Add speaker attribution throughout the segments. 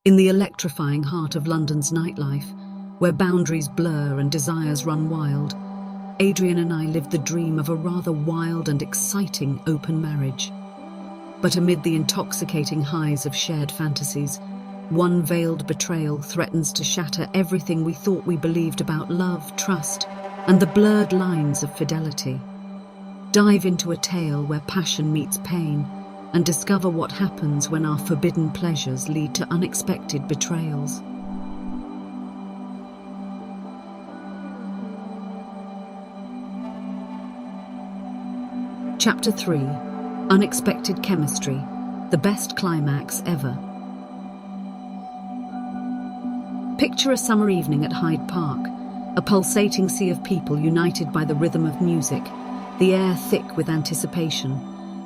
Speaker 1: In the electrifying heart of London's nightlife, where boundaries blur and desires run wild, Adrian and I lived the dream of a rather wild and exciting open marriage. But amid the intoxicating highs of shared fantasies, one veiled betrayal threatens to shatter everything we thought we believed about love, trust, and the blurred lines of fidelity. Dive into a tale where passion meets pain and discover what happens when our forbidden pleasures lead to unexpected betrayals. Chapter 3: Unexpected Chemistry, the best climax ever. Picture a summer evening at Hyde Park, a pulsating sea of people united by the rhythm of music, the air thick with anticipation.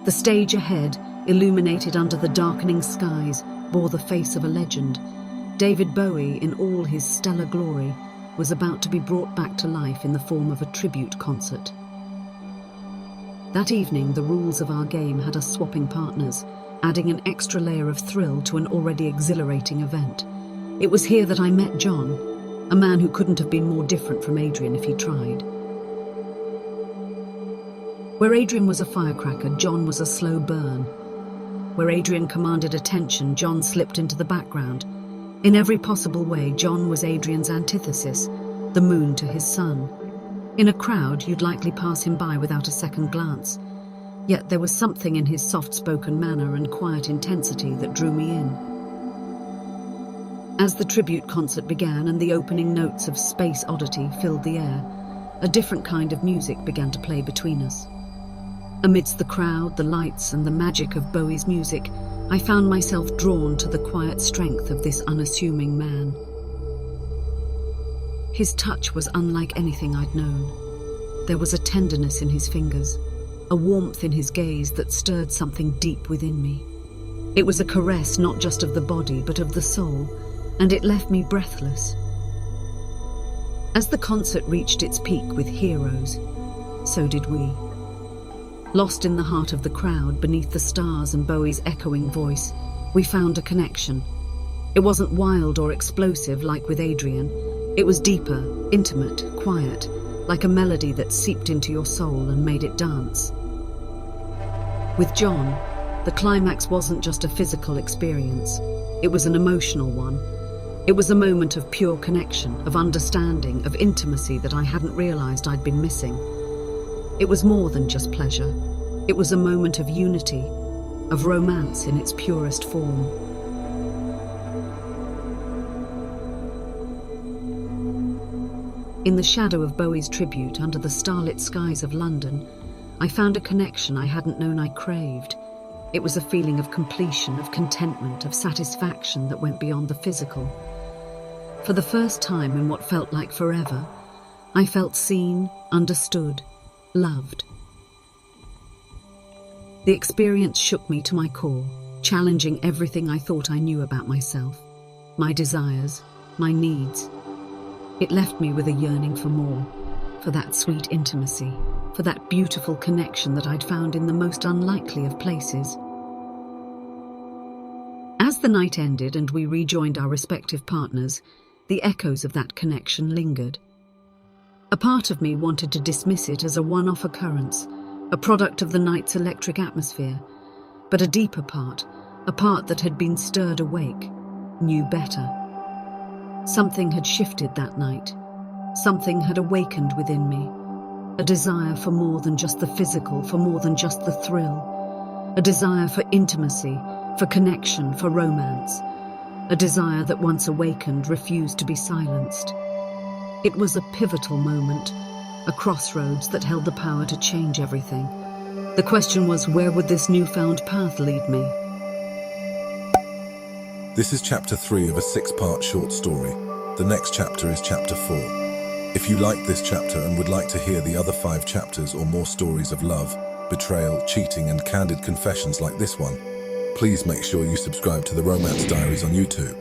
Speaker 1: The stage ahead, illuminated under the darkening skies, bore the face of a legend. David Bowie, in all his stellar glory, was about to be brought back to life in the form of a tribute concert. That evening, the rules of our game had us swapping partners, adding an extra layer of thrill to an already exhilarating event. It was here that I met John, a man who couldn't have been more different from Adrian if he tried. Where Adrian was a firecracker, John was a slow burn. Where Adrian commanded attention, John slipped into the background. In every possible way, John was Adrian's antithesis, the moon to his sun. In a crowd, you'd likely pass him by without a second glance. Yet there was something in his soft-spoken manner and quiet intensity that drew me in. As the tribute concert began and the opening notes of Space Oddity filled the air, a different kind of music began to play between us. Amidst the crowd, the lights, and the magic of Bowie's music, I found myself drawn to the quiet strength of this unassuming man. His touch was unlike anything I'd known. There was a tenderness in his fingers, a warmth in his gaze that stirred something deep within me. It was a caress not just of the body, but of the soul, and it left me breathless. As the concert reached its peak with Heroes, so did we. Lost in the heart of the crowd, beneath the stars and Bowie's echoing voice, we found a connection. It wasn't wild or explosive like with Adrian. It was deeper, intimate, quiet, like a melody that seeped into your soul and made it dance. With John, the climax wasn't just a physical experience. It was an emotional one. It was a moment of pure connection, of understanding, of intimacy that I hadn't realized I'd been missing. It was more than just pleasure. It was a moment of unity, of romance in its purest form. In the shadow of Bowie's tribute, under the starlit skies of London, I found a connection I hadn't known I craved. It was a feeling of completion, of contentment, of satisfaction that went beyond the physical. For the first time in what felt like forever, I felt seen, understood, loved. The experience shook me to my core, challenging everything I thought I knew about myself, my desires, my needs. It left me with a yearning for more, for that sweet intimacy, for that beautiful connection that I'd found in the most unlikely of places. As the night ended and we rejoined our respective partners, the echoes of that connection lingered. A part of me wanted to dismiss it as a one-off occurrence, a product of the night's electric atmosphere, but a deeper part, a part that had been stirred awake, knew better. Something had shifted that night. Something had awakened within me. A desire for more than just the physical, for more than just the thrill. A desire for intimacy, for connection, for romance. A desire that once awakened refused to be silenced. It was a pivotal moment, a crossroads that held the power to change everything. The question was, where would this newfound path lead me?
Speaker 2: This is chapter 3 of a 6-part short story. The next chapter is chapter 4. If you like this chapter and would like to hear the other 5 chapters or more stories of love, betrayal, cheating and candid confessions like this one, please make sure you subscribe to the Romance Diaries on YouTube.